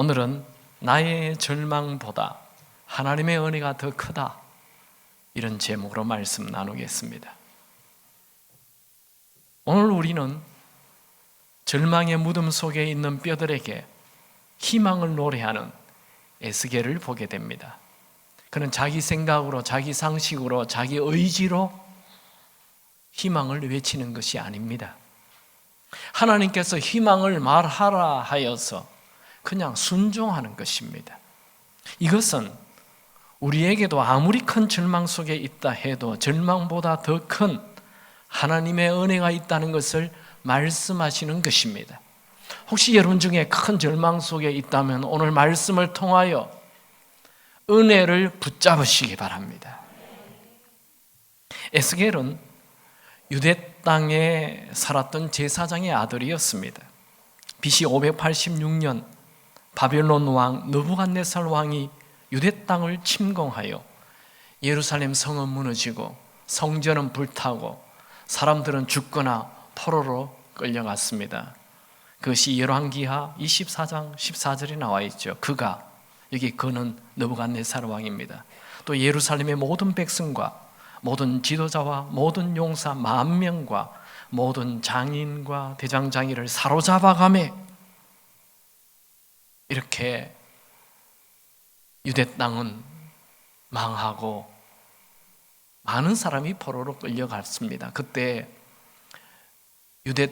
오늘은 나의 절망보다 하나님의 은혜가 더 크다, 이런 제목으로 말씀 나누겠습니다. 오늘 우리는 절망의 무덤 속에 있는 뼈들에게 희망을 노래하는 에스겔을 보게 됩니다. 그는 자기 생각으로, 자기 상식으로, 자기 의지로 희망을 외치는 것이 아닙니다. 하나님께서 희망을 말하라 하여서 그냥 순종하는 것입니다. 이것은 우리에게도 아무리 큰 절망 속에 있다 해도 절망보다 더 큰 하나님의 은혜가 있다는 것을 말씀하시는 것입니다. 혹시 여러분 중에 큰 절망 속에 있다면 오늘 말씀을 통하여 은혜를 붙잡으시기 바랍니다. 에스겔은 유대 땅에 살았던 제사장의 아들이었습니다. BC 586년 바벨론 왕 느부갓네살 왕이 유대 땅을 침공하여 예루살렘 성은 무너지고 성전은 불타고 사람들은 죽거나 포로로 끌려갔습니다. 그것이 열왕기하 24장 14절에 나와 있죠. 그는 느부갓네살 왕입니다. 또 예루살렘의 모든 백성과 모든 지도자와 모든 용사 10,000명과 모든 장인과 대장장이를 사로잡아가며 이렇게 유대 땅은 망하고 많은 사람이 포로로 끌려갔습니다. 그때 유대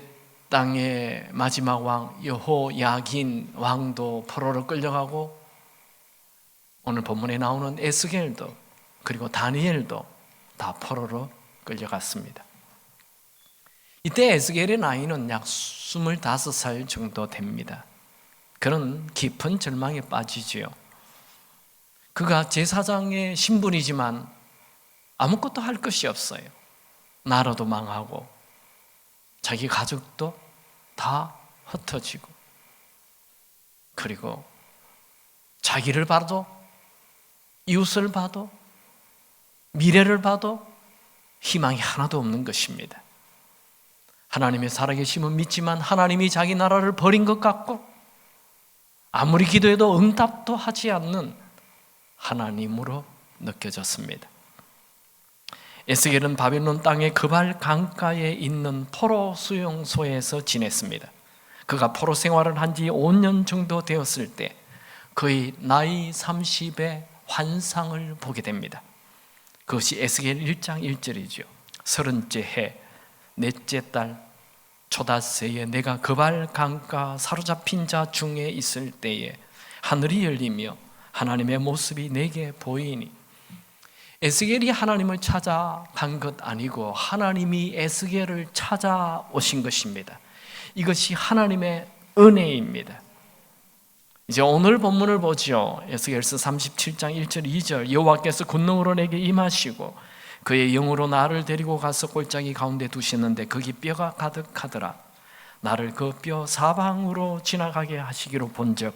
땅의 마지막 왕 여호야긴 왕도 포로로 끌려가고 오늘 본문에 나오는 에스겔도 그리고 다니엘도 다 포로로 끌려갔습니다. 이때 에스겔의 나이는 약 25살 정도 됩니다. 그는 깊은 절망에 빠지지요. 그가 제사장의 신분이지만 아무것도 할 것이 없어요. 나라도 망하고 자기 가족도 다 흩어지고 그리고 자기를 봐도 이웃을 봐도 미래를 봐도 희망이 하나도 없는 것입니다. 하나님의 살아계심은 믿지만 하나님이 자기 나라를 버린 것 같고 아무리 기도해도 응답도 하지 않는 하나님으로 느껴졌습니다. 에스겔은 바벨론 땅의 그발 강가에 있는 포로 수용소에서 지냈습니다. 그가 포로 생활을 한 지 5년 정도 되었을 때 그의 나이 30의 환상을 보게 됩니다. 그것이 에스겔 1장 1절이죠. 30째 해 넷째 달 초닷새에 내가 그발 강가 사로잡힌 자 중에 있을 때에 하늘이 열리며 하나님의 모습이 내게 보이니, 에스겔이 하나님을 찾아간 것 아니고 하나님이 에스겔을 찾아오신 것입니다. 이것이 하나님의 은혜입니다. 이제 오늘 본문을 보죠. 에스겔서 37장 1절 2절 여호와께서 권능으로 내게 임하시고 그의 영으로 나를 데리고 가서 골짜기 가운데 두셨는데 거기 뼈가 가득하더라. 나를 그 뼈 사방으로 지나가게 하시기로 본즉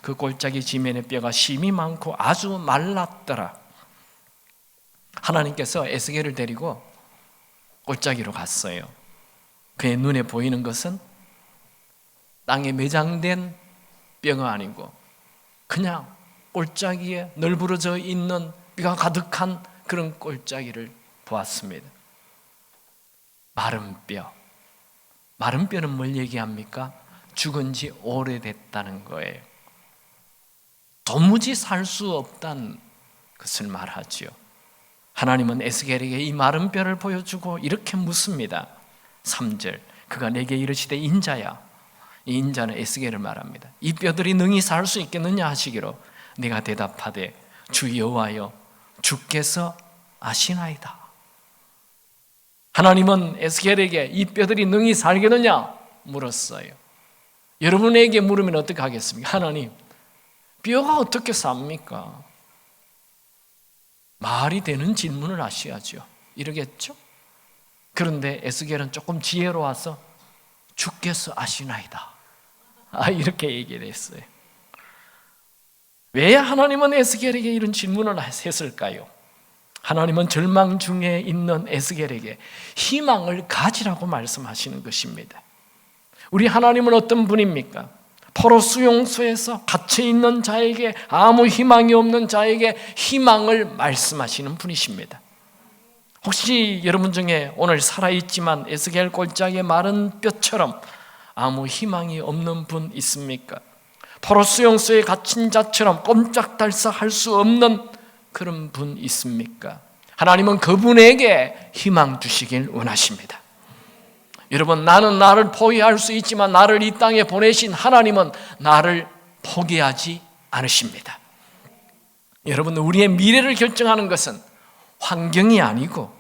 그 골짜기 지면의 뼈가 심이 많고 아주 말랐더라. 하나님께서 에스겔을 데리고 골짜기로 갔어요. 그의 눈에 보이는 것은 땅에 매장된 뼈가 아니고 그냥 골짜기에 널브러져 있는 뼈가 가득한 그런 골짜기를 보았습니다. 마른 뼈. 마른 뼈는 뭘 얘기합니까? 죽은 지 오래됐다는 거예요. 도무지 살 수 없다는 것을 말하지요. 하나님은 에스겔에게 이 마른 뼈를 보여주고 이렇게 묻습니다. 3절 그가 내게 이르시되 인자야. 이 인자는 에스겔을 말합니다. 이 뼈들이 능히 살 수 있겠느냐 하시기로 내가 대답하되 주 여호와여 주께서 아시나이다. 하나님은 에스겔에게 이 뼈들이 능히 살겠느냐 물었어요. 여러분에게 물으면 어떻게 하겠습니까? 하나님, 뼈가 어떻게 삽니까? 말이 되는 질문을 하셔야죠. 이러겠죠? 그런데 에스겔은 조금 지혜로워서 주께서 아시나이다. 이렇게 얘기를 했어요. 왜 하나님은 에스겔에게 이런 질문을 했을까요? 하나님은 절망 중에 있는 에스겔에게 희망을 가지라고 말씀하시는 것입니다. 우리 하나님은 어떤 분입니까? 포로 수용소에서 갇혀 있는 자에게, 아무 희망이 없는 자에게 희망을 말씀하시는 분이십니다. 혹시 여러분 중에 오늘 살아있지만 에스겔 골짜기의 마른 뼈처럼 아무 희망이 없는 분 있습니까? 포로 수용소에 갇힌 자처럼 꼼짝달싹할 수 없는 그런 분 있습니까? 하나님은 그분에게 희망 주시길 원하십니다. 여러분, 나는 나를 포기할 수 있지만 나를 이 땅에 보내신 하나님은 나를 포기하지 않으십니다. 여러분, 우리의 미래를 결정하는 것은 환경이 아니고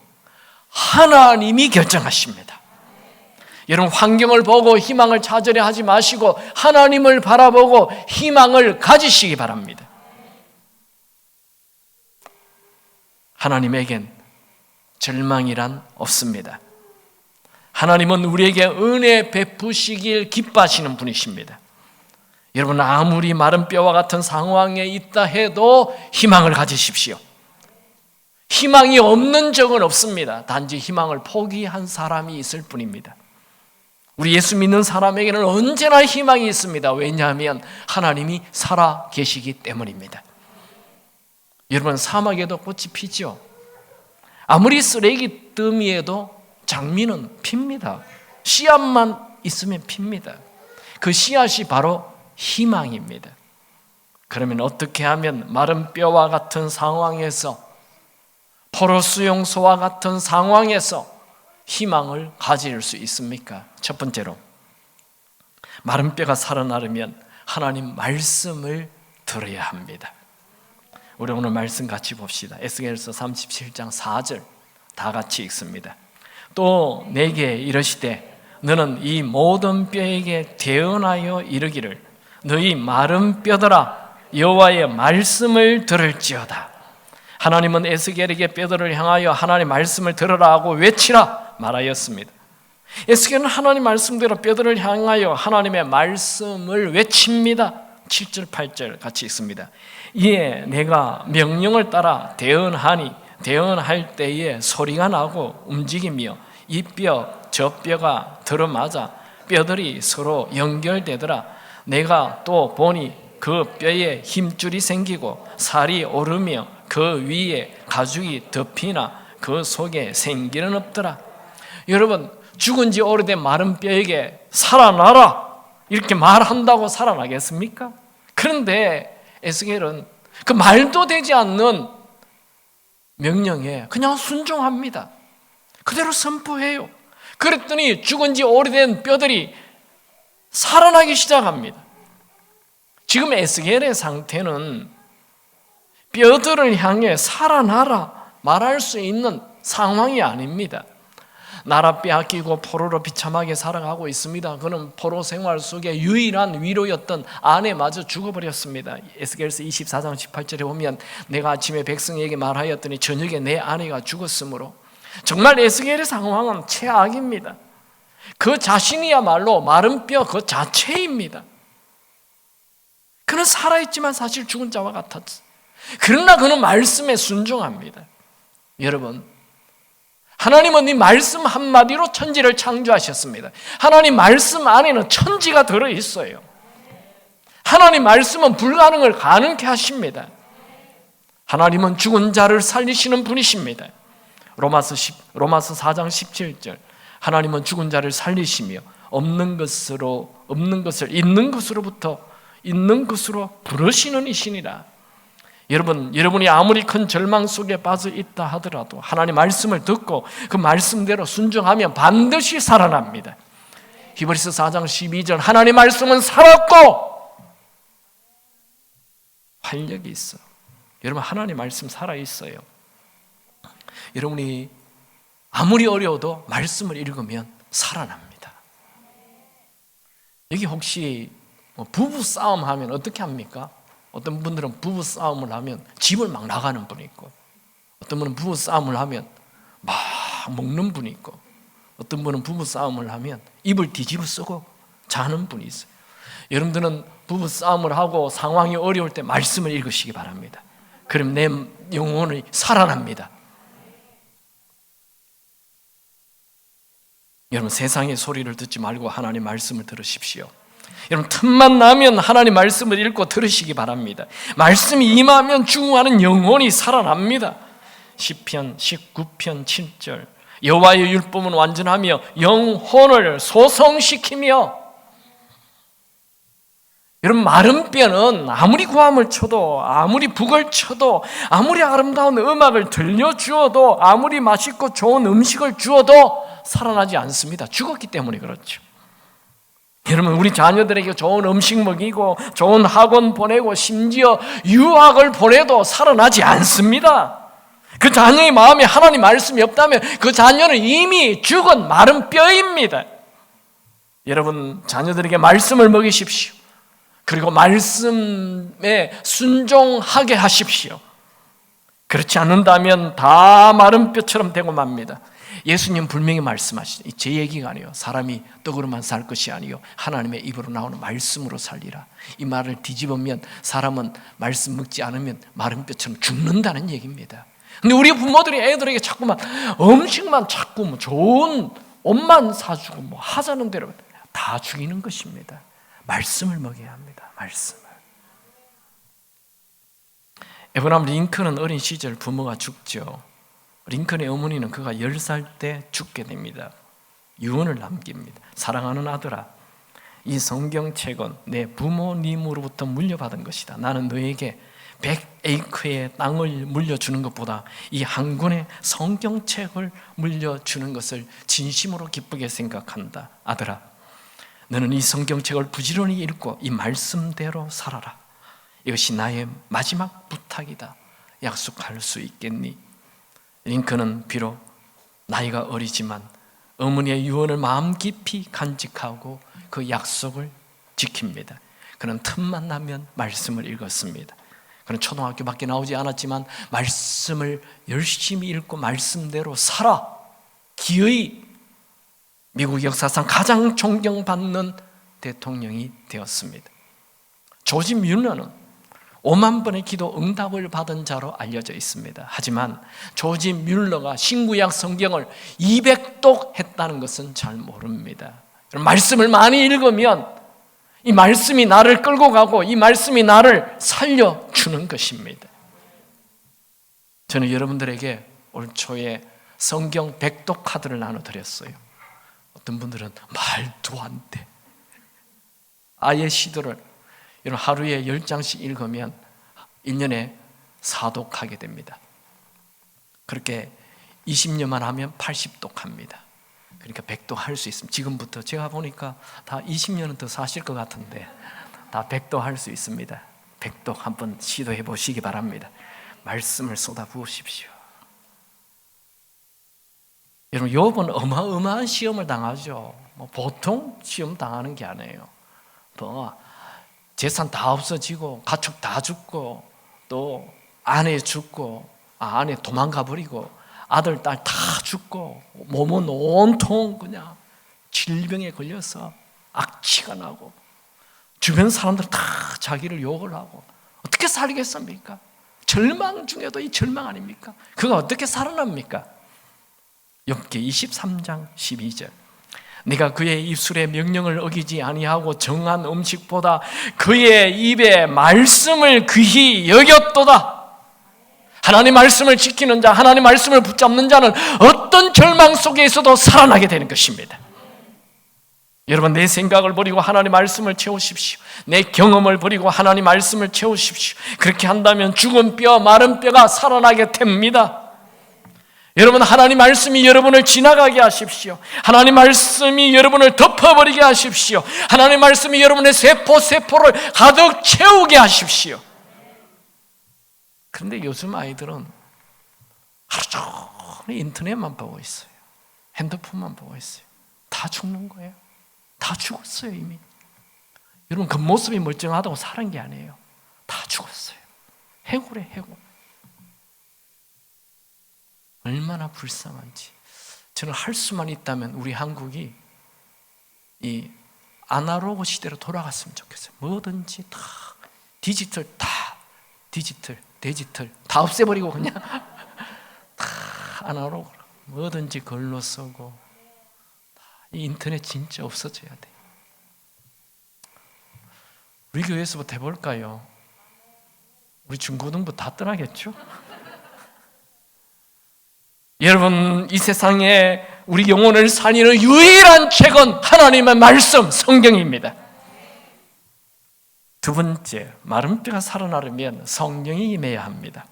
하나님이 결정하십니다. 여러분, 환경을 보고 희망을 찾으려 하지 마시고 하나님을 바라보고 희망을 가지시기 바랍니다. 하나님에겐 절망이란 없습니다. 하나님은 우리에게 은혜 베푸시길 기뻐하시는 분이십니다. 여러분, 아무리 마른 뼈와 같은 상황에 있다 해도 희망을 가지십시오. 희망이 없는 적은 없습니다. 단지 희망을 포기한 사람이 있을 뿐입니다. 우리 예수 믿는 사람에게는 언제나 희망이 있습니다. 왜냐하면 하나님이 살아 계시기 때문입니다. 여러분, 사막에도 꽃이 피죠. 아무리 쓰레기 더미에도 장미는 핍니다. 씨앗만 있으면 핍니다. 그 씨앗이 바로 희망입니다. 그러면 어떻게 하면 마른 뼈와 같은 상황에서, 포로 수용소와 같은 상황에서 희망을 가질 수 있습니까? 첫 번째로, 마른 뼈가 살아나려면 하나님 말씀을 들어야 합니다. 우리 오늘 말씀 같이 봅시다. 에스겔서 37장 4절 다 같이 읽습니다. 또 내게 이르시되 너는 이 모든 뼈에게 대언하여 이르기를 너희 마른 뼈들아 여호와의 말씀을 들을지어다. 하나님은 에스겔에게 뼈들을 향하여 하나님의 말씀을 들으라 하고 외치라 말하였습니다. 에스겔은 하나님 말씀대로 뼈들을 향하여 하나님의 말씀을 외칩니다. 7절 8절 같이 읽습니다. 이에 내가 명령을 따라 대언하니 대언할 때에 소리가 나고 움직이며 이 뼈 저 뼈가 들어맞아 뼈들이 서로 연결되더라. 내가 또 보니 그 뼈에 힘줄이 생기고 살이 오르며 그 위에 가죽이 덮이나 그 속에 생기는 없더라. 여러분, 죽은 지 오래된 마른 뼈에게 살아나라 이렇게 말한다고 살아나겠습니까? 그런데 에스겔은 그 말도 되지 않는 명령에 그냥 순종합니다. 그대로 선포해요. 그랬더니 죽은 지 오래된 뼈들이 살아나기 시작합니다. 지금 에스겔의 상태는 뼈들을 향해 살아나라 말할 수 있는 상황이 아닙니다. 나라 빼앗기고 포로로 비참하게 살아가고 있습니다. 그는 포로 생활 속에 유일한 위로였던 아내마저 죽어버렸습니다. 에스겔서 24장 18절에 보면 내가 아침에 백성에게 말하였더니 저녁에 내 아내가 죽었으므로, 정말 에스겔의 상황은 최악입니다. 그 자신이야말로 마른 뼈 그 자체입니다. 그는 살아있지만 사실 죽은 자와 같았어. 그러나 그는 말씀에 순종합니다. 여러분, 하나님은 이 말씀 한마디로 천지를 창조하셨습니다. 하나님 말씀 안에는 천지가 들어있어요. 하나님 말씀은 불가능을 가능케 하십니다. 하나님은 죽은 자를 살리시는 분이십니다. 로마서 4장 17절 하나님은 죽은 자를 살리시며 없는 것을 있는 것으로부터 있는 것으로 부르시는 이시니라. 여러분, 여러분이 아무리 큰 절망 속에 빠져 있다 하더라도 하나님 말씀을 듣고 그 말씀대로 순종하면 반드시 살아납니다. 히브리서 4장 12절 하나님 말씀은 살았고 활력이 있어. 여러분, 하나님 말씀 살아있어요. 여러분이 아무리 어려워도 말씀을 읽으면 살아납니다. 여기 혹시 부부 싸움 하면 어떻게 합니까? 어떤 분들은 부부 싸움을 하면 집을 막 나가는 분이 있고, 어떤 분은 부부 싸움을 하면 막 먹는 분이 있고, 어떤 분은 부부 싸움을 하면 입을 뒤집어 쓰고 자는 분이 있어요. 여러분들은 부부 싸움을 하고 상황이 어려울 때 말씀을 읽으시기 바랍니다. 그럼 내 영혼이 살아납니다. 여러분, 세상의 소리를 듣지 말고 하나님 말씀을 들으십시오. 여러분, 틈만 나면 하나님 말씀을 읽고 들으시기 바랍니다. 말씀이 임하면 죽어가는 영혼이 살아납니다. 시편 19편 7절, 여호와의 율법은 완전하며 영혼을 소성시키며. 여러분, 마른 뼈는 아무리 고함을 쳐도, 아무리 북을 쳐도, 아무리 아름다운 음악을 들려주어도, 아무리 맛있고 좋은 음식을 주어도 살아나지 않습니다. 죽었기 때문에 그렇죠. 여러분, 우리 자녀들에게 좋은 음식 먹이고 좋은 학원 보내고 심지어 유학을 보내도 살아나지 않습니다. 그 자녀의 마음에 하나님 말씀이 없다면 그 자녀는 이미 죽은 마른 뼈입니다. 여러분, 자녀들에게 말씀을 먹이십시오. 그리고 말씀에 순종하게 하십시오. 그렇지 않는다면 다 마른 뼈처럼 되고 맙니다. 예수님 분명히 말씀하시죠. 제 얘기가 아니에요. 사람이 떡으로만 살 것이 아니요 하나님의 입으로 나오는 말씀으로 살리라. 이 말을 뒤집으면 사람은 말씀 먹지 않으면 마른 뼈처럼 죽는다는 얘기입니다. 근데 우리 부모들이 애들에게 자꾸만 음식만 자꾸 뭐 좋은 옷만 사주고 뭐 하자는 대로 다 죽이는 것입니다. 말씀을 먹여야 합니다. 말씀을. 에브라함 링컨은 어린 시절 부모가 죽죠. 링컨의 어머니는 그가 10살 때 죽게 됩니다. 유언을 남깁니다. 사랑하는 아들아, 이 성경책은 내 부모님으로부터 물려받은 것이다. 나는 너에게 100에이크의 땅을 물려주는 것보다 이 한 권의 성경책을 물려주는 것을 진심으로 기쁘게 생각한다. 아들아, 너는 이 성경책을 부지런히 읽고 이 말씀대로 살아라. 이것이 나의 마지막 부탁이다. 약속할 수 있겠니? 링컨은 비록 나이가 어리지만 어머니의 유언을 마음 깊이 간직하고 그 약속을 지킵니다. 그는 틈만 나면 말씀을 읽었습니다. 그는 초등학교밖에 나오지 않았지만 말씀을 열심히 읽고 말씀대로 살아 기어이 미국 역사상 가장 존경받는 대통령이 되었습니다. 조지 뮬러는 5만 번의 기도 응답을 받은 자로 알려져 있습니다. 하지만 조지 뮬러가 신구약 성경을 200독 했다는 것은 잘 모릅니다. 말씀을 많이 읽으면 이 말씀이 나를 끌고 가고 이 말씀이 나를 살려주는 것입니다. 저는 여러분들에게 올 초에 성경 100독 카드를 나눠드렸어요. 어떤 분들은 말도 안 돼. 아예 시도를 여러분 하루에 10장씩 읽으면 1년에 4독 하게 됩니다. 그렇게 20년만 하면 80독 합니다. 그러니까 100독 할 수 있습니다. 지금부터 제가 보니까 다 20년은 더 사실 것 같은데 다 100독 할 수 있습니다. 100독 한번 시도해 보시기 바랍니다. 말씀을 쏟아부으십시오. 여러분, 욥은 어마어마한 시험을 당하죠. 뭐 보통 시험 당하는 게 아니에요. 뭐 재산 다 없어지고 가축 다 죽고 또 아내 죽고 아내 도망가 버리고 아들 딸 다 죽고 몸은 온통 그냥 질병에 걸려서 악취가 나고 주변 사람들 다 자기를 욕을 하고 어떻게 살겠습니까? 절망 중에도 이 절망 아닙니까? 그가 어떻게 살아납니까? 욥기 23장 12절, 네가 그의 입술의 명령을 어기지 아니하고 정한 음식보다 그의 입에 말씀을 귀히 여겼도다. 하나님 말씀을 지키는 자, 하나님 말씀을 붙잡는 자는 어떤 절망 속에 있어도 살아나게 되는 것입니다. 여러분, 내 생각을 버리고 하나님 말씀을 채우십시오. 내 경험을 버리고 하나님 말씀을 채우십시오. 그렇게 한다면 죽은 뼈, 마른 뼈가 살아나게 됩니다. 여러분, 하나님 말씀이 여러분을 지나가게 하십시오. 하나님 말씀이 여러분을 덮어버리게 하십시오. 하나님 말씀이 여러분의 세포를 가득 채우게 하십시오. 그런데 요즘 아이들은 하루 종일 인터넷만 보고 있어요. 핸드폰만 보고 있어요. 다 죽는 거예요. 다 죽었어요, 이미. 여러분, 겉모습이 멀쩡하다고 사는 게 아니에요. 다 죽었어요. 해고래, 해고. 얼마나 불쌍한지. 저는 할 수만 있다면 우리 한국이 이 아날로그 시대로 돌아갔으면 좋겠어요. 뭐든지 다 디지털, 디지털 다 없애버리고 그냥 다 아날로그, 뭐든지 글로 쓰고. 이 인터넷 진짜 없어져야 돼. 우리 교회에서부터 해볼까요? 우리 중고등부 다 떠나겠죠? 여러분, 이 세상에 우리 영혼을 살리는 유일한 책은 하나님의 말씀, 성경입니다. 두 번째, 마른 뼈가 살아나려면 성령이 임해야 합니다.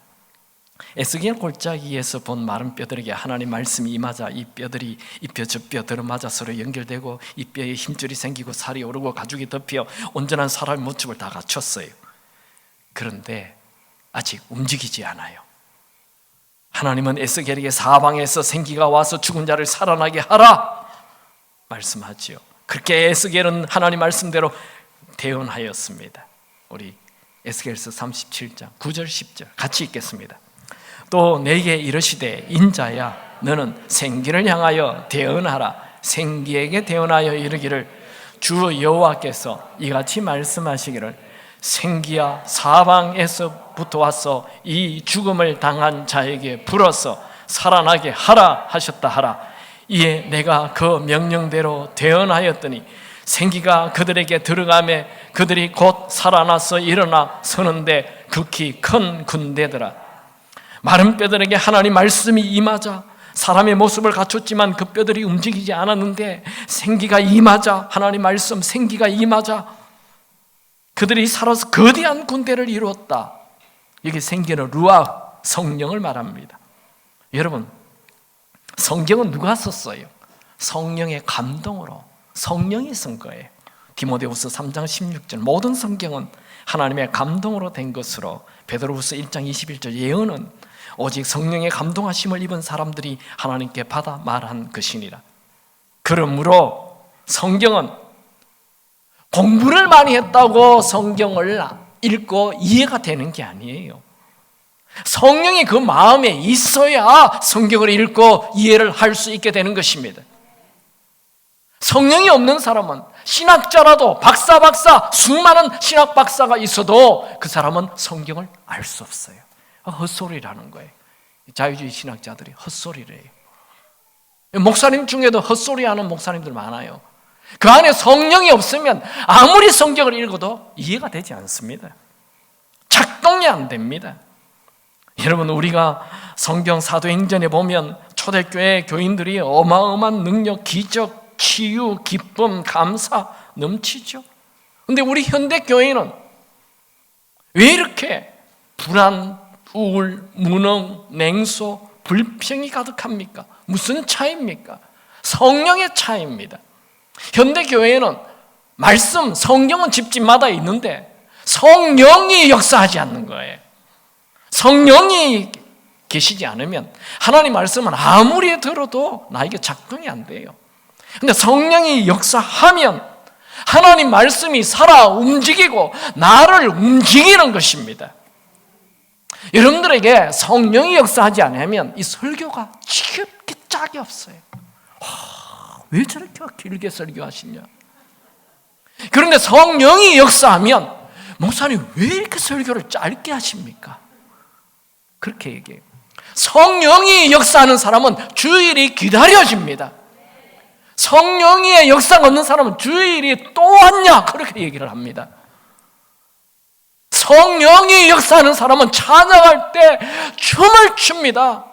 에스겔 골짜기에서 본 마른 뼈들에게 하나님 말씀이 임하자 이 뼈들이 이 뼈 저 뼈 들어맞아 서로 연결되고 이 뼈에 힘줄이 생기고 살이 오르고 가죽이 덮여 온전한 사람의 모습을 다 갖췄어요. 그런데 아직 움직이지 않아요. 하나님은 에스겔에게 사방에서 생기가 와서 죽은 자를 살아나게 하라 말씀하지요. 그렇게 에스겔은 하나님 말씀대로 대언하였습니다. 우리 에스겔서 37장 9절 10절 같이 읽겠습니다. 또 내게 이르시되 인자야 너는 생기를 향하여 대언하라. 생기에게 대언하여 이르기를 주 여호와께서 이같이 말씀하시기를 생기야 사방에서부터 와서 이 죽음을 당한 자에게 불어서 살아나게 하라 하셨다 하라. 이에 내가 그 명령대로 대언하였더니 생기가 그들에게 들어가매 그들이 곧 살아나서 일어나 서는데 극히 큰 군대더라. 마른 뼈들에게 하나님 말씀이 임하자 사람의 모습을 갖췄지만 그 뼈들이 움직이지 않았는데 생기가 임하자 하나님 말씀 생기가 임하자 그들이 살아서 거대한 군대를 이루었다. 여기 생기는 루아 성령을 말합니다. 여러분, 성경은 누가 썼어요? 성령의 감동으로 성령이 쓴 거예요. 디모데후서 3장 16절 모든 성경은 하나님의 감동으로 된 것으로 베드로후서 1장 21절 예언은 오직 성령의 감동하심을 입은 사람들이 하나님께 받아 말한 것이니라. 그러므로 성경은 공부를 많이 했다고 성경을 읽고 이해가 되는 게 아니에요. 성령이 그 마음에 있어야 성경을 읽고 이해를 할 수 있게 되는 것입니다. 성령이 없는 사람은 신학자라도 박사 수많은 신학 박사가 있어도 그 사람은 성경을 알 수 없어요. 헛소리라는 거예요. 자유주의 신학자들이 헛소리래요. 목사님 중에도 헛소리하는 목사님들 많아요. 그 안에 성령이 없으면 아무리 성경을 읽어도 이해가 되지 않습니다. 작동이 안 됩니다. 여러분, 우리가 성경 사도행전에 보면 초대교회 교인들이 어마어마한 능력, 기적, 치유, 기쁨, 감사 넘치죠. 그런데 우리 현대교회는 왜 이렇게 불안, 우울, 무능, 냉소, 불평이 가득합니까? 무슨 차이입니까? 성령의 차이입니다. 현대교회는 말씀, 성경은 집집마다 있는데 성령이 역사하지 않는 거예요. 성령이 계시지 않으면 하나님 말씀은 아무리 들어도 나에게 작동이 안 돼요. 근데 성령이 역사하면 하나님 말씀이 살아 움직이고 나를 움직이는 것입니다. 여러분들에게 성령이 역사하지 않으면 이 설교가 지겹게 짝이 없어요. 왜 저렇게 길게 설교하시냐? 그런데 성령이 역사하면 목사님 왜 이렇게 설교를 짧게 하십니까? 그렇게 얘기해요. 성령이 역사하는 사람은 주일이 기다려집니다. 성령의 역사가 없는 사람은 주일이 또 왔냐? 그렇게 얘기를 합니다. 성령이 역사하는 사람은 찬양할 때 춤을 춥니다.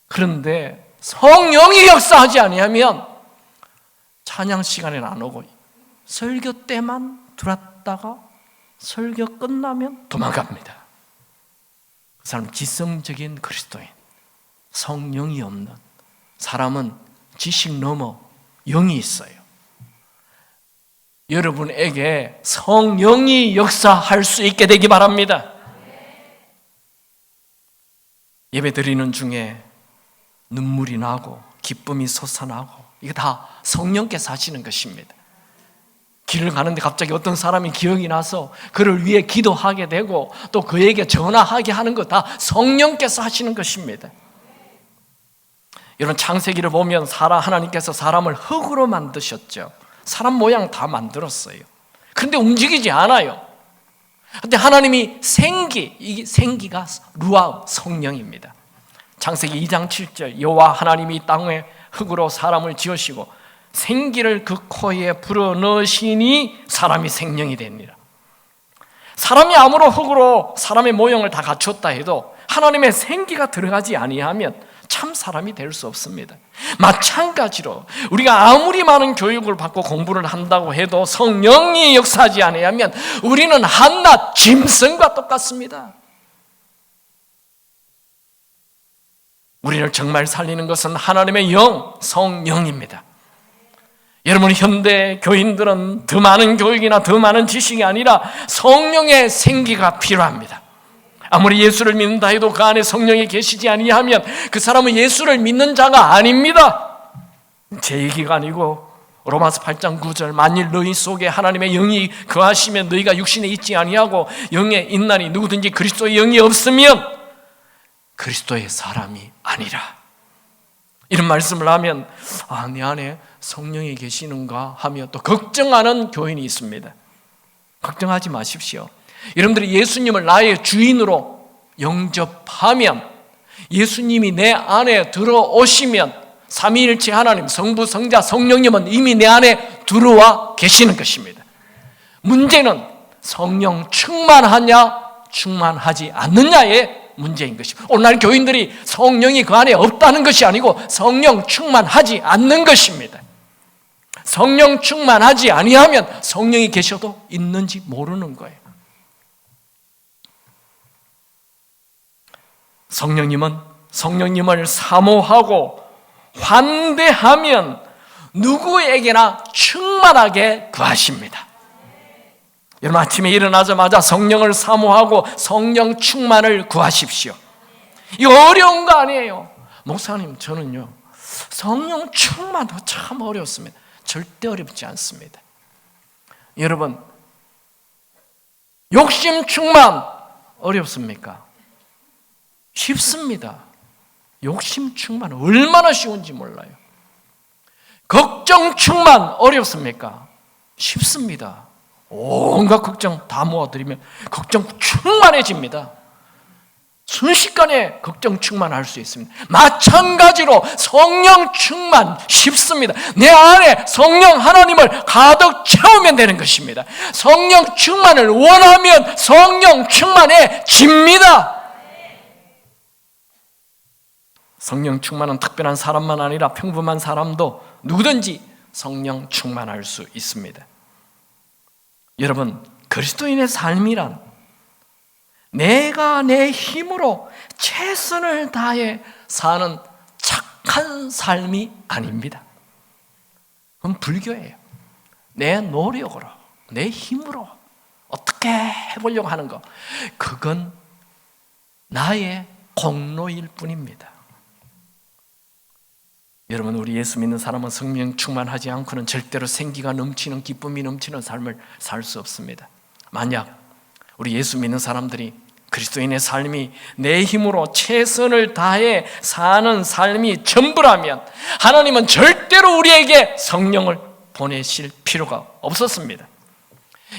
그런데 성령이 역사하지 아니하면 찬양 시간에는 안 오고 설교 때만 들었다가 설교 끝나면 도망갑니다. 그 사람 지성적인 그리스도인, 성령이 없는 사람은 지식 넘어 영이 있어요. 여러분에게 성령이 역사할 수 있게 되기 바랍니다. 예배 드리는 중에 눈물이 나고 기쁨이 솟아나고 이게 다 성령께서 하시는 것입니다. 길을 가는데 갑자기 어떤 사람이 기억이 나서 그를 위해 기도하게 되고 또 그에게 전화하게 하는 것 다 성령께서 하시는 것입니다. 여러분, 창세기를 보면 하나님께서 사람을 흙으로 만드셨죠. 사람 모양 다 만들었어요. 그런데 움직이지 않아요. 그런데 하나님이 이 생기가 루아 성령입니다. 창세기 2장 7절 여호와 하나님이 땅에 흙으로 사람을 지으시고 생기를 그 코에 불어넣으시니 사람이 생명이 됩니다. 사람이 아무런 흙으로 사람의 모형을 다 갖췄다 해도 하나님의 생기가 들어가지 아니하면 참 사람이 될 수 없습니다. 마찬가지로 우리가 아무리 많은 교육을 받고 공부를 한다고 해도 성령이 역사하지 아니하면 우리는 한낱 짐승과 똑같습니다. 우리를 정말 살리는 것은 하나님의 영, 성령입니다. 여러분, 현대 교인들은 더 많은 교육이나 더 많은 지식이 아니라 성령의 생기가 필요합니다. 아무리 예수를 믿는다 해도 그 안에 성령이 계시지 아니하면 그 사람은 예수를 믿는 자가 아닙니다. 제 얘기가 아니고 로마서 8장 9절, 만일 너희 속에 하나님의 영이 거하시면 너희가 육신에 있지 아니하고 영에 있나니 누구든지 그리스도의 영이 없으면 그리스도의 사람이 아니라. 이런 말씀을 하면 내 안에 성령이 계시는가 하며 또 걱정하는 교인이 있습니다. 걱정하지 마십시오. 여러분들이 예수님을 나의 주인으로 영접하면, 예수님이 내 안에 들어오시면 삼위일체 하나님, 성부, 성자, 성령님은 이미 내 안에 들어와 계시는 것입니다. 문제는 성령 충만하냐 충만하지 않느냐의 문제인 것입니다. 오늘날 교인들이 성령이 그 안에 없다는 것이 아니고 성령 충만하지 않는 것입니다. 성령 충만하지 아니하면 성령이 계셔도 있는지 모르는 거예요. 성령님을 사모하고 환대하면 누구에게나 충만하게 구하십니다. 여러분, 아침에 일어나자마자 성령을 사모하고 성령 충만을 구하십시오. 이거 어려운 거 아니에요. 목사님, 저는요 성령 충만도 참 어렵습니다. 절대 어렵지 않습니다. 여러분, 욕심 충만 어렵습니까? 쉽습니다. 욕심 충만 얼마나 쉬운지 몰라요. 걱정 충만 어렵습니까? 쉽습니다. 온갖 걱정 다 모아드리면 걱정 충만해집니다. 순식간에 걱정 충만할 수 있습니다. 마찬가지로 성령 충만 쉽습니다. 내 안에 성령 하나님을 가득 채우면 되는 것입니다. 성령 충만을 원하면 성령 충만해집니다. 성령 충만은 특별한 사람만 아니라 평범한 사람도 누구든지 성령 충만할 수 있습니다. 여러분, 그리스도인의 삶이란 내가 내 힘으로 최선을 다해 사는 착한 삶이 아닙니다. 그건 불교예요. 내 노력으로, 내 힘으로 어떻게 해보려고 하는 거, 그건 나의 공로일 뿐입니다. 여러분, 우리 예수 믿는 사람은 성령 충만하지 않고는 절대로 생기가 넘치는, 기쁨이 넘치는 삶을 살 수 없습니다. 만약 우리 예수 믿는 사람들이 그리스도인의 삶이 내 힘으로 최선을 다해 사는 삶이 전부라면 하나님은 절대로 우리에게 성령을 보내실 필요가 없었습니다.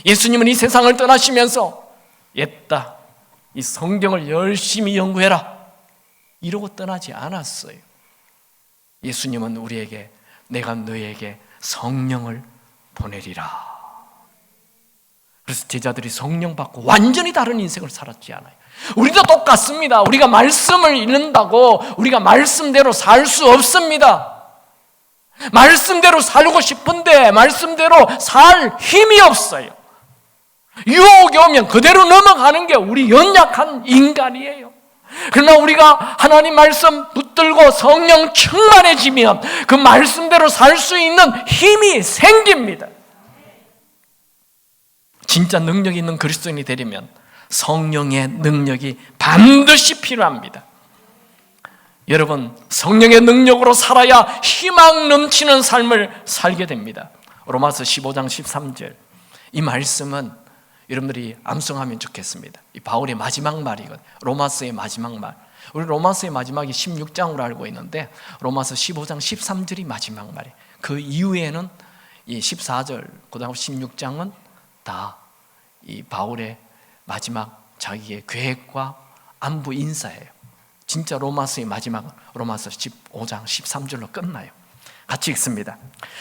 예수님은 이 세상을 떠나시면서 옛다, 이 성경을 열심히 연구해라 이러고 떠나지 않았어요. 예수님은 우리에게 내가 너에게 성령을 보내리라. 그래서 제자들이 성령 받고 완전히 다른 인생을 살았지 않아요. 우리도 똑같습니다. 우리가 말씀을 읽는다고 우리가 말씀대로 살 수 없습니다. 말씀대로 살고 싶은데 말씀대로 살 힘이 없어요. 유혹이 오면 그대로 넘어가는 게 우리 연약한 인간이에요. 그러나 우리가 하나님 말씀 붙들고 성령 충만해지면 그 말씀대로 살 수 있는 힘이 생깁니다. 진짜 능력 있는 그리스도인이 되려면 성령의 능력이 반드시 필요합니다. 여러분, 성령의 능력으로 살아야 희망 넘치는 삶을 살게 됩니다. 로마서 15장 13절, 이 말씀은 여러분들이 암송하면 좋겠습니다. 이 바울의 마지막 말이거든요. 로마서의 마지막 말. 우리 로마서의 마지막이 16장으로 알고 있는데 로마서 15장 13절이 마지막 말이에요. 그 이후에는 이 14절, 그다음 16장은 다 이 바울의 마지막 자기의 계획과 안부 인사예요. 진짜 로마서의 마지막은 로마서 15장 13절로 끝나요. 같이 읽습니다.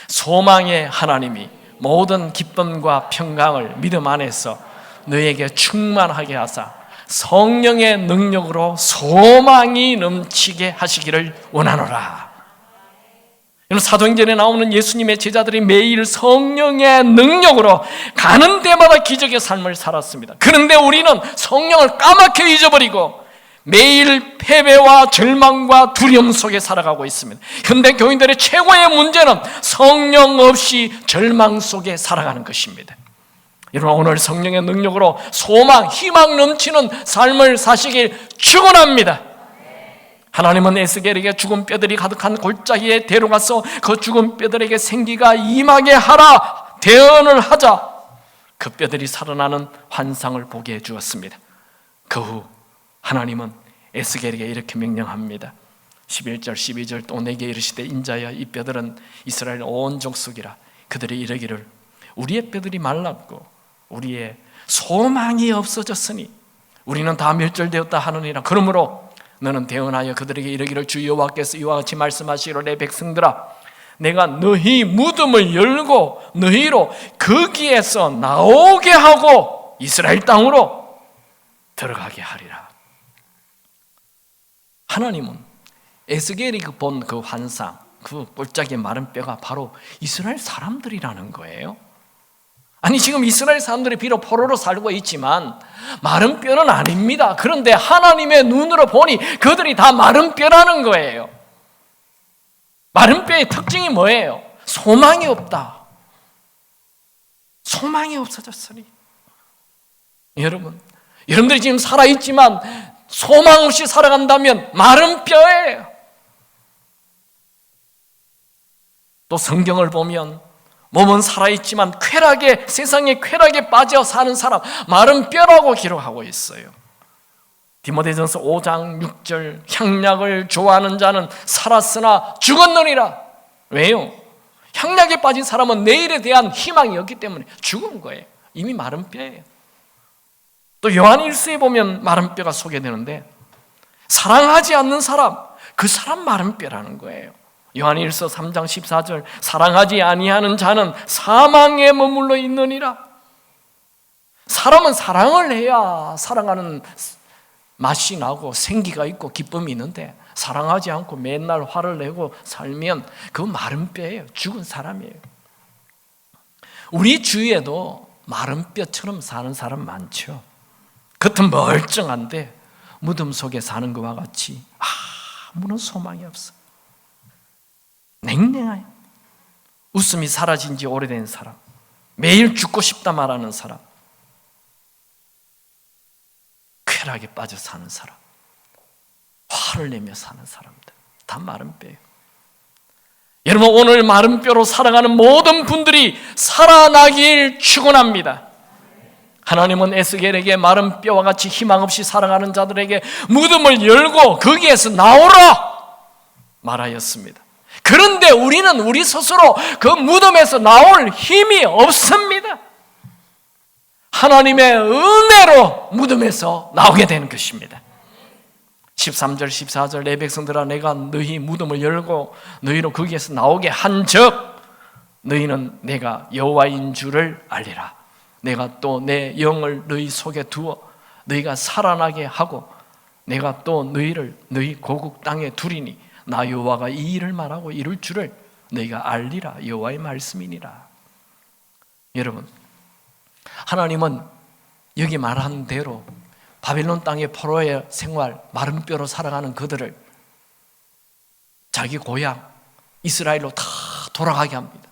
소망의 하나님이 모든 기쁨과 평강을 믿음 안에서 너에게 충만하게 하사 성령의 능력으로 소망이 넘치게 하시기를 원하노라. 사도행전에 나오는 예수님의 제자들이 매일 성령의 능력으로 가는 데마다 기적의 삶을 살았습니다. 그런데 우리는 성령을 까맣게 잊어버리고 매일 패배와 절망과 두려움 속에 살아가고 있습니다. 현대 교인들의 최고의 문제는 성령 없이 절망 속에 살아가는 것입니다. 여러분, 오늘 성령의 능력으로 소망, 희망 넘치는 삶을 사시길 축원합니다. 하나님은 에스겔에게 죽은 뼈들이 가득한 골짜기에 데려가서 그 죽은 뼈들에게 생기가 임하게 하라 대언을 하자 그 뼈들이 살아나는 환상을 보게 해주었습니다. 그 후 하나님은 에스겔에게 이렇게 명령합니다. 11절 12절 또 내게 이르시되 인자여 이 뼈들은 이스라엘 온 족속이라. 그들이 이르기를 우리의 뼈들이 말랐고 우리의 소망이 없어졌으니 우리는 다 멸절되었다 하느니라. 그러므로 너는 대언하여 그들에게 이르기를 주 여호와께서 이와 같이 말씀하시기로 내 백성들아 내가 너희 무덤을 열고 너희로 거기에서 나오게 하고 이스라엘 땅으로 들어가게 하리라. 하나님은 에스겔이 본 그 환상, 그 골짜기의 마른 뼈가 바로 이스라엘 사람들이라는 거예요. 아니 지금 이스라엘 사람들이 비록 포로로 살고 있지만 마른 뼈는 아닙니다. 그런데 하나님의 눈으로 보니 그들이 다 마른 뼈라는 거예요. 마른 뼈의 특징이 뭐예요? 소망이 없다. 소망이 없어졌으니. 여러분들이 지금 살아있지만 소망 없이 살아간다면 마른 뼈예요. 또 성경을 보면 몸은 살아있지만 세상의 쾌락에 빠져 사는 사람 마른 뼈라고 기록하고 있어요. 디모데전서 5장 6절 향락을 좋아하는 자는 살았으나 죽었느니라. 왜요? 향락에 빠진 사람은 내일에 대한 희망이 없기 때문에 죽은 거예요. 이미 마른 뼈예요. 또 요한일서에 보면 마른 뼈가 소개되는데 사랑하지 않는 사람, 그 사람 마른 뼈라는 거예요. 요한일서 3장 14절 사랑하지 아니하는 자는 사망에 머물러 있느니라. 사람은 사랑을 해야 사랑하는 맛이 나고 생기가 있고 기쁨이 있는데 사랑하지 않고 맨날 화를 내고 살면 그건 마른 뼈예요. 죽은 사람이에요. 우리 주위에도 마른 뼈처럼 사는 사람 많죠. 겉은 멀쩡한데 무덤 속에 사는 것과 같이 아무런 소망이 없어. 냉랭해요. 웃음이 사라진 지 오래된 사람, 매일 죽고 싶다 말하는 사람, 쾌락에 빠져 사는 사람, 화를 내며 사는 사람들 다 마른 뼈예요. 여러분, 오늘 마른 뼈로 살아가는 모든 분들이 살아나길 축원합니다. 하나님은 에스겔에게 마른 뼈와 같이 희망 없이 살아가는 자들에게 무덤을 열고 거기에서 나오라 말하였습니다. 그런데 우리는 우리 스스로 그 무덤에서 나올 힘이 없습니다. 하나님의 은혜로 무덤에서 나오게 되는 것입니다. 13절 14절 내 백성들아 내가 너희 무덤을 열고 너희로 거기에서 나오게 한즉 너희는 내가 여호와인 줄을 알리라. 내가 또 내 영을 너희 속에 두어 너희가 살아나게 하고 내가 또 너희를 너희 고국 땅에 두리니 나 여호와가 이 일을 말하고 이룰 줄을 너희가 알리라. 여호와의 말씀이니라. 여러분, 하나님은 여기 말한 대로 바벨론 땅의 포로의 생활, 마른 뼈로 살아가는 그들을 자기 고향 이스라엘로 다 돌아가게 합니다.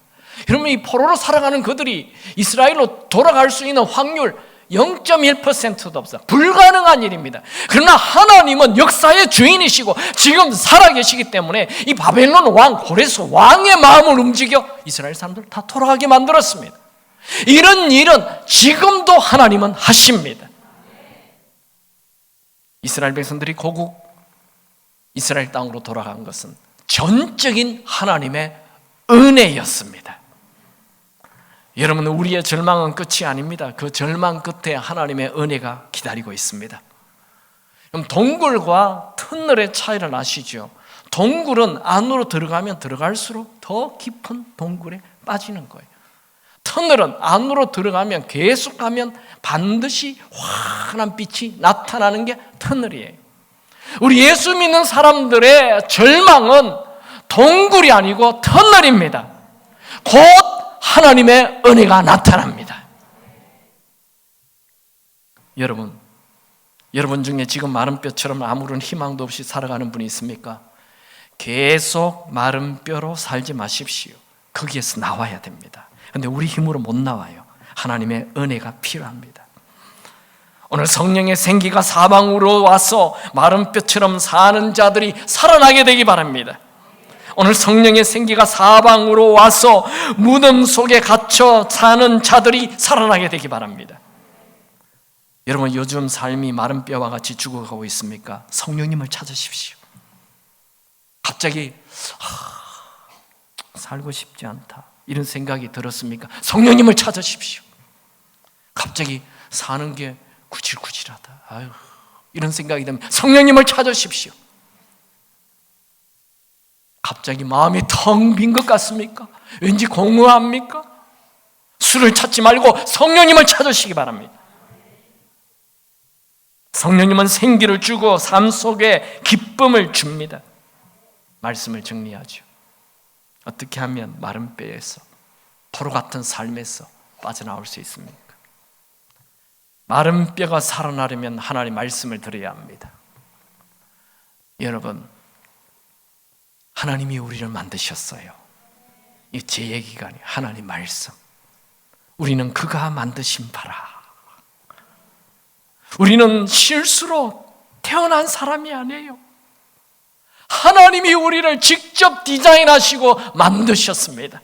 여러분, 이 포로로 살아가는 그들이 이스라엘로 돌아갈 수 있는 확률 0.1%도 없어. 불가능한 일입니다. 그러나 하나님은 역사의 주인이시고 지금 살아계시기 때문에 이 바벨론 왕 고레스 왕의 마음을 움직여 이스라엘 사람들 다 돌아가게 만들었습니다. 이런 일은 지금도 하나님은 하십니다. 이스라엘 백성들이 고국 이스라엘 땅으로 돌아간 것은 전적인 하나님의 은혜였습니다. 여러분, 우리의 절망은 끝이 아닙니다. 그 절망 끝에 하나님의 은혜가 기다리고 있습니다. 그럼 동굴과 터널의 차이를 아시죠? 동굴은 안으로 들어가면 들어갈수록 더 깊은 동굴에 빠지는 거예요. 터널은 안으로 들어가면 계속 가면 반드시 환한 빛이 나타나는 게 터널이에요. 우리 예수 믿는 사람들의 절망은 동굴이 아니고 터널입니다. 곧 하나님의 은혜가 나타납니다. 여러분 중에 지금 마른 뼈처럼 아무런 희망도 없이 살아가는 분이 있습니까? 계속 마른 뼈로 살지 마십시오. 거기에서 나와야 됩니다. 그런데 우리 힘으로 못 나와요. 하나님의 은혜가 필요합니다. 오늘 성령의 생기가 사방으로 와서 마른 뼈처럼 사는 자들이 살아나게 되기 바랍니다. 오늘 성령의 생기가 사방으로 와서 무덤 속에 갇혀 사는 자들이 살아나게 되기 바랍니다. 여러분, 요즘 삶이 마른 뼈와 같이 죽어가고 있습니까? 성령님을 찾으십시오. 갑자기 살고 싶지 않다 이런 생각이 들었습니까? 성령님을 찾으십시오. 갑자기 사는 게 구질구질하다 이런 생각이 들면 성령님을 찾으십시오. 갑자기 마음이 텅 빈 것 같습니까? 왠지 공허합니까? 술을 찾지 말고 성령님을 찾으시기 바랍니다. 성령님은 생기를 주고 삶 속에 기쁨을 줍니다. 말씀을 정리하죠. 어떻게 하면 마른 뼈에서 포로 같은 삶에서 빠져나올 수 있습니까? 마른 뼈가 살아나려면 하나님 말씀을 들어야 합니다. 여러분, 하나님이 우리를 만드셨어요. 이 제 얘기가 아니에요. 하나님 말씀. 우리는 그가 만드신 바라. 우리는 실수로 태어난 사람이 아니에요. 하나님이 우리를 직접 디자인하시고 만드셨습니다.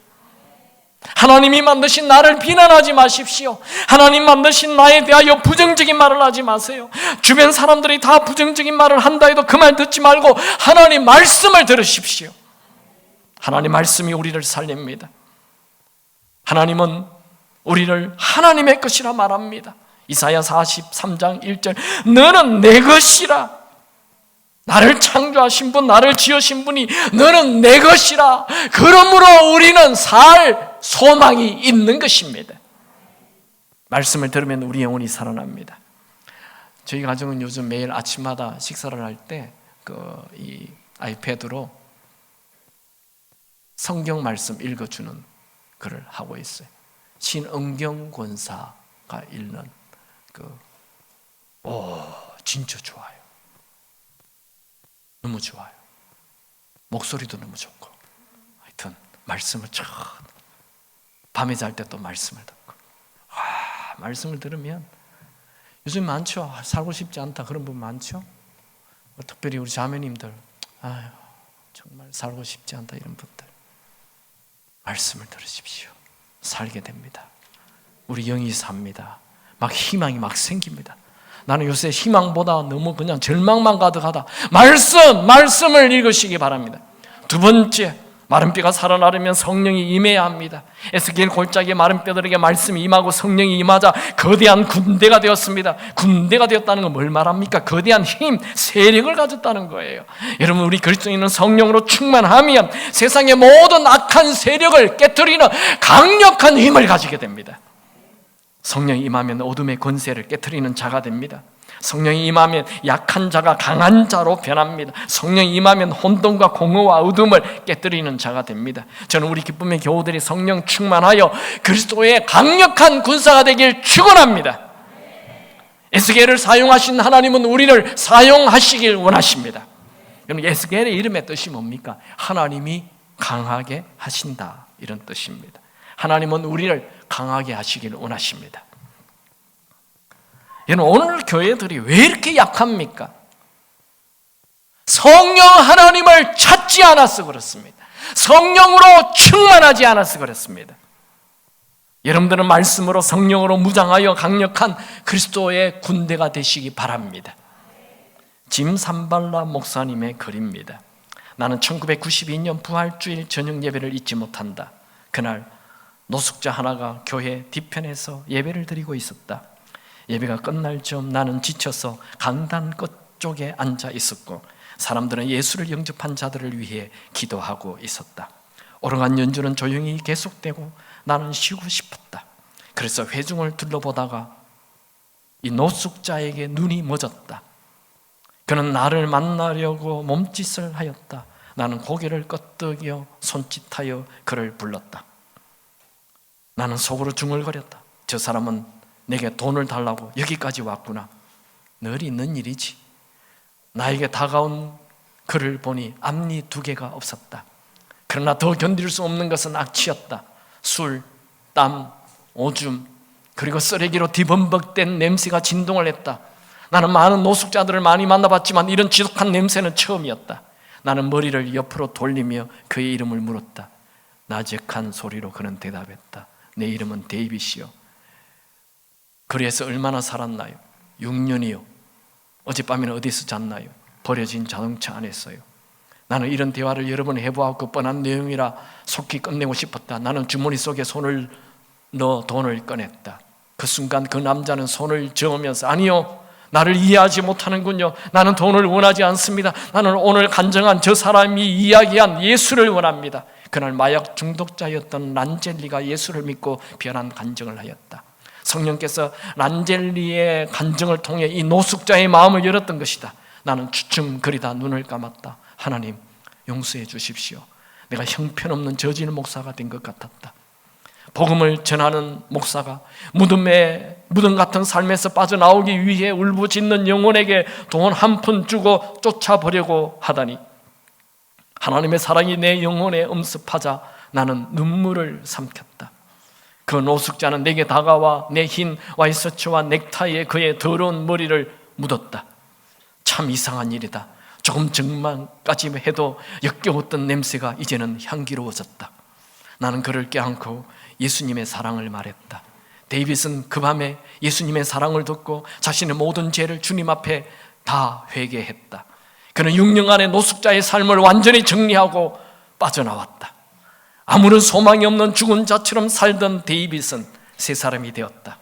하나님이 만드신 나를 비난하지 마십시오. 하나님 만드신 나에 대하여 부정적인 말을 하지 마세요. 주변 사람들이 다 부정적인 말을 한다 해도 그 말 듣지 말고 하나님 말씀을 들으십시오. 하나님 말씀이 우리를 살립니다. 하나님은 우리를 하나님의 것이라 말합니다. 이사야 43장 1절 너는 내 것이라. 나를 창조하신 분, 나를 지으신 분이 너는 내 것이라. 그러므로 우리는 살 소망이 있는 것입니다. 말씀을 들으면 우리 영혼이 살아납니다. 저희 가정은 요즘 매일 아침마다 식사를 할 때 이 아이패드로 성경 말씀 읽어주는 글을 하고 있어요. 신은경 권사가 읽는 진짜 좋아요. 너무 좋아요. 목소리도 너무 좋고 하여튼 말씀을 밤에 잘 때 또 말씀을 듣고 말씀을 들으면 요즘 많죠. 살고 싶지 않다 그런 분 많죠. 특별히 우리 자매님들 정말 살고 싶지 않다 이런 분들 말씀을 들으십시오. 살게 됩니다. 우리 영이 삽니다. 막 희망이 막 생깁니다. 나는 요새 희망보다 너무 그냥 절망만 가득하다. 말씀을 읽으시기 바랍니다. 두 번째, 마른 뼈가 살아나려면 성령이 임해야 합니다. 에스겔 골짜기에 마른 뼈들에게 말씀이 임하고 성령이 임하자 거대한 군대가 되었습니다. 군대가 되었다는 건 뭘 말합니까? 거대한 힘, 세력을 가졌다는 거예요. 여러분, 우리 그리스도인은 성령으로 충만하면 세상의 모든 악한 세력을 깨트리는 강력한 힘을 가지게 됩니다. 성령이 임하면 어둠의 권세를 깨트리는 자가 됩니다. 성령이 임하면 약한 자가 강한 자로 변합니다. 성령이 임하면 혼돈과 공허와 어둠을 깨트리는 자가 됩니다. 저는 우리 기쁨의 교우들이 성령 충만하여 그리스도의 강력한 군사가 되길 축원합니다. 에스겔을 사용하신 하나님은 우리를 사용하시길 원하십니다. 여러분, 에스겔의 이름의 뜻이 뭡니까? 하나님이 강하게 하신다 이런 뜻입니다. 하나님은 우리를 강하게 하시길 원하십니다. 여러분, 오늘 교회들이 왜 이렇게 약합니까? 성령 하나님을 찾지 않아서 그렇습니다. 성령으로 충만하지 않아서 그렇습니다. 여러분들은 말씀으로 성령으로 무장하여 강력한 그리스도의 군대가 되시기 바랍니다. 짐 산발라 목사님의 글입니다. 나는 1992년 부활주일 저녁 예배를 잊지 못한다. 그날 노숙자 하나가 교회 뒤편에서 예배를 드리고 있었다. 예배가 끝날 즈음 나는 지쳐서 강단 쪽에 앉아 있었고 사람들은 예수를 영접한 자들을 위해 기도하고 있었다. 오르간 연주는 조용히 계속되고 나는 쉬고 싶었다. 그래서 회중을 둘러보다가 이 노숙자에게 눈이 멎었다. 그는 나를 만나려고 몸짓을 하였다. 나는 고개를 끄덕여 손짓하여 그를 불렀다. 나는 속으로 중얼거렸다. 저 사람은 내게 돈을 달라고 여기까지 왔구나. 늘 있는 일이지. 나에게 다가온 그를 보니 앞니 2개가 없었다. 그러나 더 견딜 수 없는 것은 악취였다. 술, 땀, 오줌, 그리고 쓰레기로 뒤범벅된 냄새가 진동을 했다. 나는 많은 노숙자들을 많이 만나봤지만 이런 지독한 냄새는 처음이었다. 나는 머리를 옆으로 돌리며 그의 이름을 물었다. 나직한 소리로 그는 대답했다. 내 이름은 데이빗이요. 그래서 얼마나 살았나요? 6년이요. 어젯밤에는 어디서 잤나요? 버려진 자동차 안에서요. 나는 이런 대화를 여러 번 해보았고 뻔한 내용이라 속히 끝내고 싶었다. 나는 주머니 속에 손을 넣어 돈을 꺼냈다. 그 순간 그 남자는 손을 저으면서 아니요, 나를 이해하지 못하는군요. 나는 돈을 원하지 않습니다. 나는 오늘 간증한 저 사람이 이야기한 예수를 원합니다. 그날 마약 중독자였던 란젤리가 예수를 믿고 변한 간증을 하였다. 성령께서 란젤리의 간증을 통해 이 노숙자의 마음을 열었던 것이다. 나는 주춤거리다 눈을 감았다. 하나님, 용서해 주십시오. 내가 형편없는 저질 목사가 된 것 같았다. 복음을 전하는 목사가 무덤 같은 삶에서 빠져나오기 위해 울부짖는 영혼에게 돈 한 푼 주고 쫓아보려고 하다니, 하나님의 사랑이 내 영혼에 엄습하자 나는 눈물을 삼켰다. 그 노숙자는 내게 다가와 내 흰 와이셔츠와 넥타이에 그의 더러운 머리를 묻었다. 참 이상한 일이다. 조금 전만까지 해도 역겨웠던 냄새가 이제는 향기로워졌다. 나는 그를 껴안고 예수님의 사랑을 말했다. 데이빗은 그 밤에 예수님의 사랑을 듣고 자신의 모든 죄를 주님 앞에 다 회개했다. 그는 6년 안에 노숙자의 삶을 완전히 정리하고 빠져나왔다. 아무런 소망이 없는 죽은 자처럼 살던 데이빗은 새 사람이 되었다.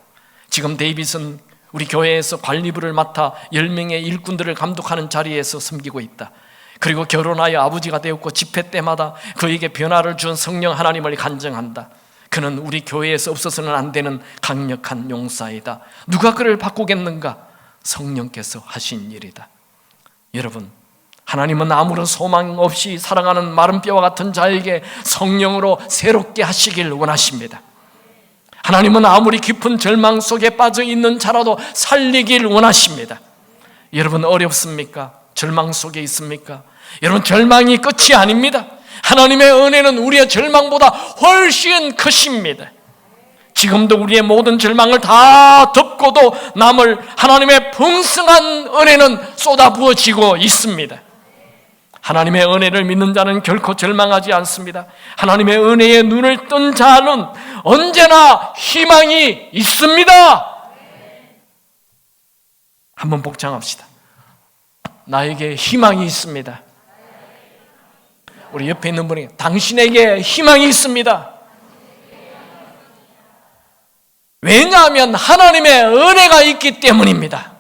지금 데이빗은 우리 교회에서 관리부를 맡아 10명의 일꾼들을 감독하는 자리에서 섬기고 있다. 그리고 결혼하여 아버지가 되었고 집회 때마다 그에게 변화를 준 성령 하나님을 간증한다. 그는 우리 교회에서 없어서는 안 되는 강력한 용사이다. 누가 그를 바꾸겠는가? 성령께서 하신 일이다. 여러분, 하나님은 아무런 소망 없이 살아가는 마른 뼈와 같은 자에게 성령으로 새롭게 하시길 원하십니다. 하나님은 아무리 깊은 절망 속에 빠져 있는 자라도 살리길 원하십니다. 여러분, 어렵습니까? 절망 속에 있습니까? 여러분, 절망이 끝이 아닙니다. 하나님의 은혜는 우리의 절망보다 훨씬 크십니다. 지금도 우리의 모든 절망을 다 덮고도 남을 하나님의 풍성한 은혜는 쏟아부어지고 있습니다. 하나님의 은혜를 믿는 자는 결코 절망하지 않습니다. 하나님의 은혜에 눈을 뜬 자는 언제나 희망이 있습니다. 한번 복창합시다. 나에게 희망이 있습니다. 우리 옆에 있는 분에게 당신에게 희망이 있습니다. 왜냐하면 하나님의 은혜가 있기 때문입니다.